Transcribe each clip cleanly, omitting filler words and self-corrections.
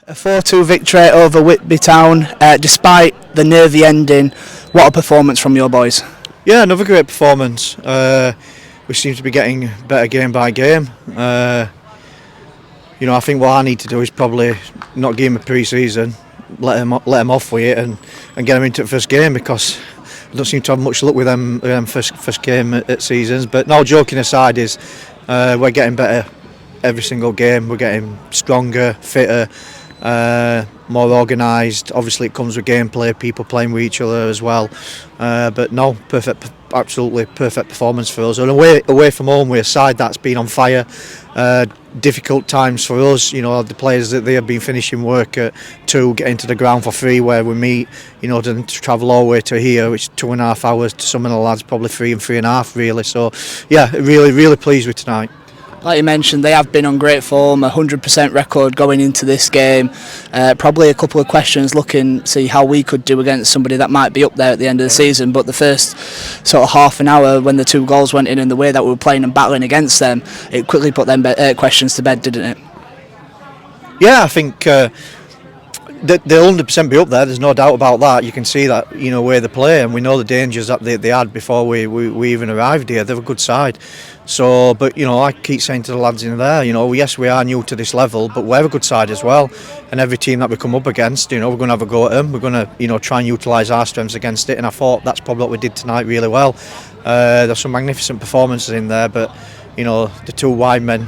A 4-2 victory over Whitby Town, despite the nervy ending. What a performance from your boys. Yeah, another great performance. We seem to be getting better game by game. I think what I need to do is probably not give him a pre-season, let him off with it and get him into the first game, because I don't seem to have much luck with them first game at seasons. But no, joking aside, is we're getting better every single game. We're getting stronger, fitter, more organised. Obviously it comes with gameplay, people playing with each other as well, but no, absolutely perfect performance for us. And away from home, we're a side that's been on fire. Difficult times for us, the players that they have been finishing work at 2, getting to the ground for 3 where we meet, to travel all the way to here, which is 2.5 hours, to some of the lads probably 3 and 3.5 really. So yeah, really pleased with tonight. Like you mentioned, they have been on great form, 100% record going into this game. Probably a couple of questions looking to see how we could do against somebody that might be up there at the end of the season. But the first sort of half an hour, when the 2 goals went in and the way that we were playing and battling against them, it quickly put them questions to bed, didn't it? Yeah, I think they'll 100% be up there. There's no doubt about that. You can see that, where they play, and we know the dangers that they had before we even arrived here. They're a good side. So, but I keep saying to the lads in there, yes, we are new to this level, but we're a good side as well. And every team that we come up against, we're going to have a go at them. We're going to, try and utilise our strengths against it. And I thought that's probably what we did tonight really well. There's some magnificent performances in there, but the 2 wide men,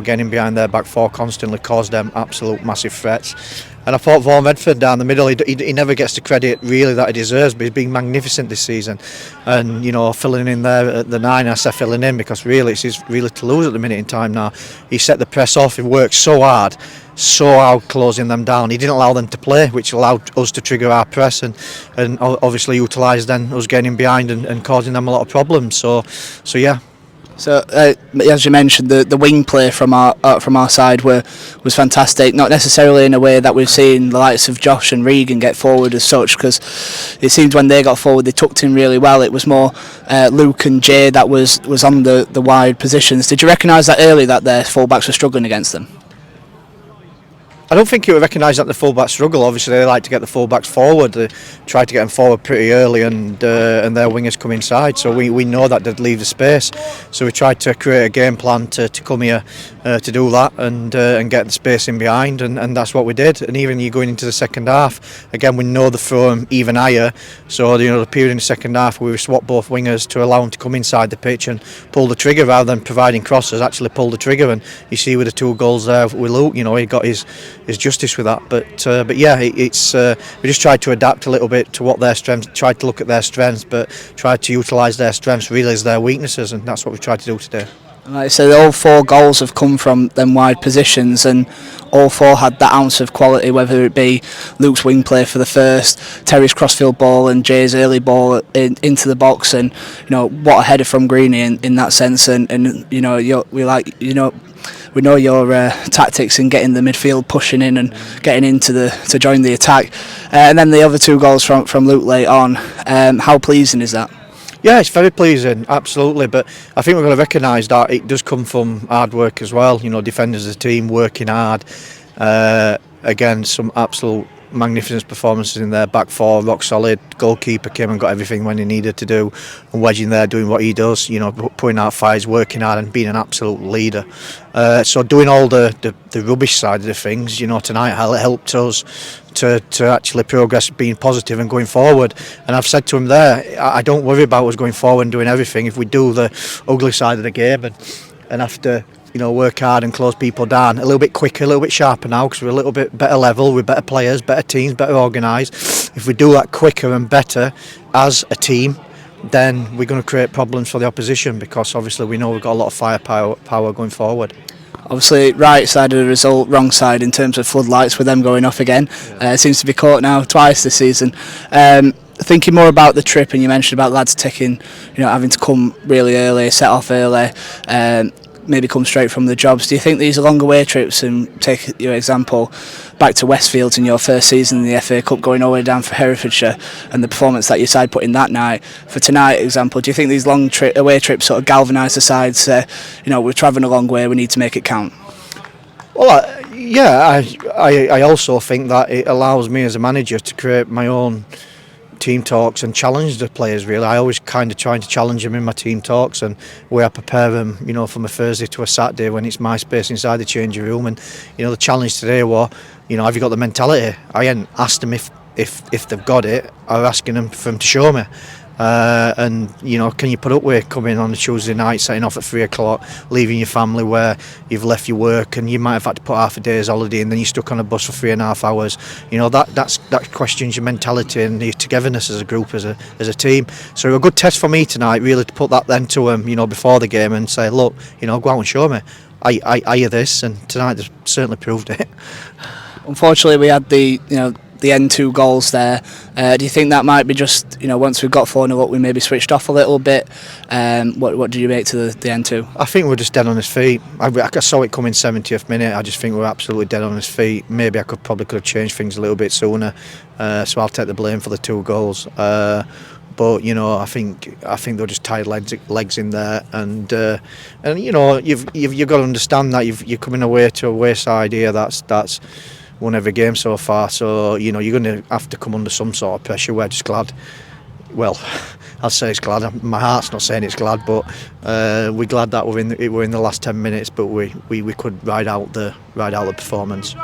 getting behind their back 4 constantly caused them absolute massive threats. And I thought Vaughan Medford down the middle, he never gets the credit really that he deserves, but he's been magnificent this season. And filling in there at the 9, I say filling in because really it's his really to lose at the minute in time now. He set the press off, he worked so hard closing them down. He didn't allow them to play, which allowed us to trigger our press and obviously utilise then us getting behind and causing them a lot of problems. So yeah. So, as you mentioned, the wing play from our side was fantastic. Not necessarily in a way that we've seen the likes of Josh and Regan get forward as such, because it seemed when they got forward they tucked in really well. It was more Luke and Jay that was on the wide positions. Did you recognise that early that their fullbacks were struggling against them? I don't think you would recognise that the fullbacks struggle. Obviously, they like to get the fullbacks forward. They try to get them forward pretty early, and their wingers come inside. So we know that they'd leave the space. So we tried to create a game plan to come here to do that and get the space in behind, and that's what we did. And even you going into the second half, again we know the throw even higher. So the period in the second half where we swapped both wingers to allow them to come inside the pitch and pull the trigger rather than providing crosses. Actually pull the trigger, and you see with the 2 goals there with Luke, he got his justice with that. But yeah, it's we just tried to adapt a little bit to what their strengths. Tried to look at their strengths, but tried to utilise their strengths really as their weaknesses, and that's what we tried to do today. Like I said, all 4 goals have come from them wide positions, and all 4 had that ounce of quality, whether it be Luke's wing play for the first, Terry's crossfield ball and Jay's early ball into the box, and what a header from Greeny in that sense, and we know your tactics in getting the midfield pushing in and getting into to join the attack, and then the other 2 goals from Luke late on. How pleasing is that? Yeah, it's very pleasing, absolutely. But I think we're going to recognise that it does come from hard work as well. Defenders as a team working hard. Again, some absolute magnificent performances in their back 4, rock solid. Goalkeeper came and got everything when he needed to do, and wedging there doing what he does, putting out fires, working hard and being an absolute leader. So doing all the rubbish side of the things, tonight helped us to actually progress, being positive and going forward. And I've said to him there, I don't worry about us going forward and doing everything. If we do the ugly side of the game and have to work hard and close people down a little bit quicker, a little bit sharper now, because we're a little bit better level with better players, better teams, better organised. If we do that quicker and better as a team, then we're going to create problems for the opposition, because obviously we know we've got a lot of firepower going forward. Obviously, right side of the result, wrong side in terms of floodlights with them going off again. Yeah. Seems to be caught now twice this season. Thinking more about the trip, and you mentioned about lads taking, having to come really early, set off early, maybe come straight from the jobs. Do you think these are long away trips, and take your example back to Westfield in your first season in the FA Cup, going all the way down for Herefordshire, and the performance that your side put in that night, for tonight example, do you think these long away trips sort of galvanise the side, say, we're travelling a long way, we need to make it count? Well, Yeah, I also think that it allows me as a manager to create my own team talks and challenge the players. Really, I always kind of try to challenge them in my team talks, and where I prepare them, from a Thursday to a Saturday when it's my space inside the changing room. And the challenge today was, have you got the mentality? I hadn't asked them if they've got it. I was asking them for them to show me. And can you put up with coming on a Tuesday night, setting off at 3 o'clock, leaving your family where you've left your work, and you might have had to put half a day's holiday, and then you're stuck on a bus for 3.5 hours. That questions your mentality and your togetherness as a group, as a team. So a good test for me tonight, really, to put that then to them, before the game, and say, look, go out and show me. I hear this, and tonight they've certainly proved it. Unfortunately, we had the end two goals there. Do you think that might be just, once we've got 4-0 up, we maybe switched off a little bit? What do you make to the end two? I think we're just dead on his feet. I saw it coming 70th minute. I just think we're absolutely dead on his feet. Maybe I could have changed things a little bit sooner. So I'll take the blame for the 2 goals. But I think they're just tired legs in there, and you've got to understand that you're coming away to a away side here that's won every game so far. So you're going to have to come under some sort of pressure. We're just glad. Well, I'll say it's glad. My heart's not saying it's glad, but we're glad that we're in the last 10 minutes. But we could ride out the performance.